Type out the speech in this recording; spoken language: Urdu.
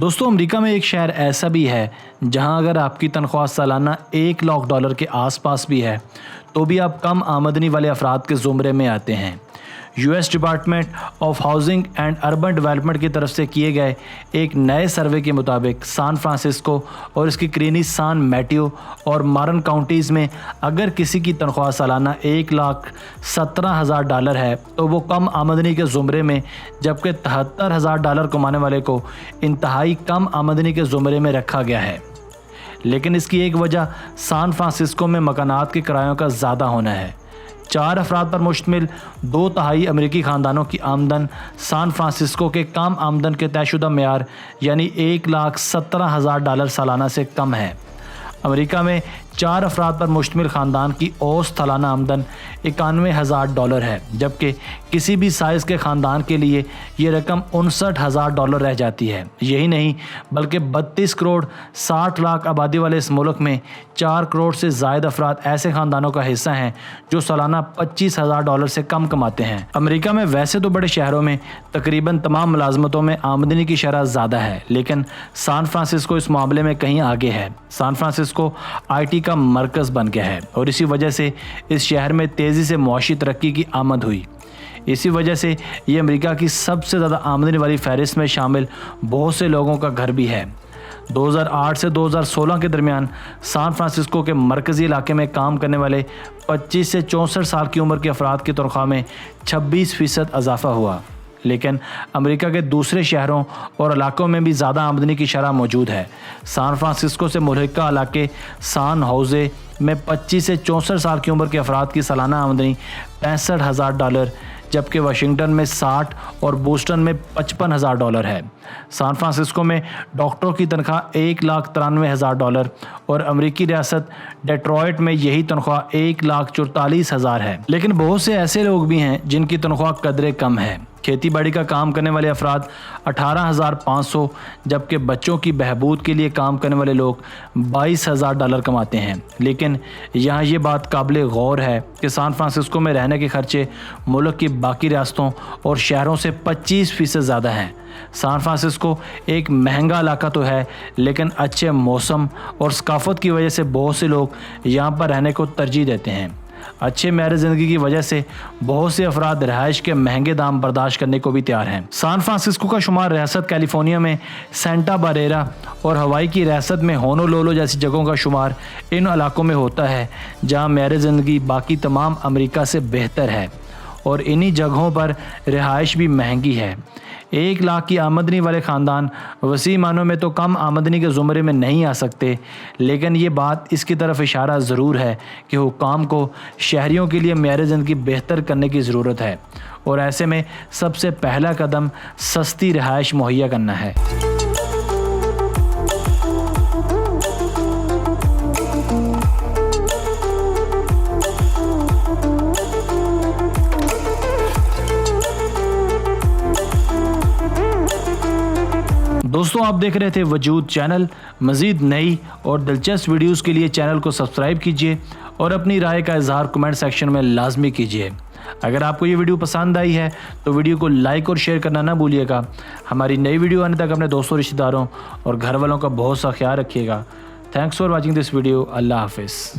دوستوں امریکہ میں ایک شہر ایسا بھی ہے جہاں اگر آپ کی تنخواہ سالانہ $1,00,000 کے آس پاس بھی ہے تو بھی آپ کم آمدنی والے افراد کے زمرے میں آتے ہیں۔ US department of housing and urban development کی طرف سے کیے گئے ایک نئے سروے کے مطابق سان فرانسسکو اور اس کی قرینی سان میٹیو اور مارن کاؤنٹیز میں اگر کسی کی تنخواہ سالانہ $1,17,000 ہے تو وہ کم آمدنی کے زمرے میں، جبکہ $73,000 کمانے والے کو انتہائی کم آمدنی کے زمرے میں رکھا گیا ہے۔ لیکن اس کی ایک وجہ سان فرانسسکو میں مکانات کے کرایوں کا زیادہ ہونا ہے۔ 4 افراد پر مشتمل 2/3 امریکی خاندانوں کی آمدن سان فرانسسکو کے کم آمدن کے طے شدہ معیار یعنی $1,17,000 سالانہ سے کم ہے۔ امریکہ میں 4 افراد پر مشتمل خاندان کی اوسط سالانہ آمدن $91,000 ہے، جبکہ کسی بھی سائز کے خاندان کے لیے یہ رقم $59,000 رہ جاتی ہے۔ یہی نہیں بلکہ 32 کروڑ 60 لاکھ آبادی والے اس ملک میں 4 کروڑ سے زائد افراد ایسے خاندانوں کا حصہ ہیں جو سالانہ $25,000 سے کم کماتے ہیں۔ امریکہ میں ویسے تو بڑے شہروں میں تقریباً تمام ملازمتوں میں آمدنی کی شرح زیادہ ہے، لیکن سان فرانسسکو اس معاملے میں کہیں آگے ہے۔ سان فرانسسکو IT کا مرکز بن گیا ہے اور اسی وجہ سے اس شہر میں تیزی سے معاشی ترقی کی آمد ہوئی۔ اسی وجہ سے یہ امریکہ کی سب سے زیادہ آمدنی والی فہرست میں شامل بہت سے لوگوں کا گھر بھی ہے۔ 2008 سے 2016 کے درمیان سان فرانسسکو کے مرکزی علاقے میں کام کرنے والے 25 سے 64 سال کی عمر کے افراد کی تنخواہ میں 26% اضافہ ہوا، لیکن امریکہ کے دوسرے شہروں اور علاقوں میں بھی زیادہ آمدنی کی شرح موجود ہے۔ سان فرانسسکو سے ملحقہ علاقے سان ہوزے میں 25 سے 64 سال کی عمر کے افراد کی سالانہ آمدنی $65,000، جبکہ واشنگٹن میں 60 اور بوسٹن میں $55,000 ہے۔ سان فرانسسکو میں ڈاکٹروں کی تنخواہ $1,93,000 اور امریکی ریاست ڈیٹرائٹ میں یہی تنخواہ $1,44,000 ہے۔ لیکن بہت سے ایسے لوگ بھی ہیں جن کی تنخواہ قدرے کم ہے۔ کھیتی باڑی کا کام کرنے والے افراد $18,500، جبکہ بچوں کی بہبود کے لیے کام کرنے والے لوگ $22,000 کماتے ہیں۔ لیکن یہاں یہ بات قابل غور ہے کہ سان فرانسسکو میں رہنے کے خرچے ملک کی باقی ریاستوں اور شہروں سے 25% زیادہ ہیں۔ سان فرانسسکو ایک مہنگا علاقہ تو ہے، لیکن اچھے موسم اور ثقافت کی وجہ سے بہت سے لوگ یہاں پر رہنے کو ترجیح دیتے ہیں۔ اچھے معیار زندگی کی وجہ سے بہت سے افراد رہائش کے مہنگے دام برداشت کرنے کو بھی تیار ہیں۔ سان فرانسسکو کا شمار ریاست کیلیفورنیا میں سینٹا باربیرا اور ہوائی کی ریاست میں ہونولولو جیسی جگہوں کا شمار ان علاقوں میں ہوتا ہے جہاں معیار زندگی باقی تمام امریکہ سے بہتر ہے، اور انہی جگہوں پر رہائش بھی مہنگی ہے۔ 1 لاکھ کی آمدنی والے خاندان وسیع معنوں میں تو کم آمدنی کے زمرے میں نہیں آ سکتے، لیکن یہ بات اس کی طرف اشارہ ضرور ہے کہ حکام کو شہریوں کے لیے معیار زندگی بہتر کرنے کی ضرورت ہے، اور ایسے میں سب سے پہلا قدم سستی رہائش مہیا کرنا ہے۔ دوستوں آپ دیکھ رہے تھے وجود چینل۔ مزید نئی اور دلچسپ ویڈیوز کے لیے چینل کو سبسکرائب کیجیے اور اپنی رائے کا اظہار کمنٹ سیکشن میں لازمی کیجیے۔ اگر آپ کو یہ ویڈیو پسند آئی ہے تو ویڈیو کو لائک اور شیئر کرنا نہ بھولیے گا۔ ہماری نئی ویڈیو آنے تک اپنے دوستوں، رشتہ داروں اور گھر والوں کا بہت سا خیال رکھیے گا۔ Thanks for watching this video. اللہ حافظ۔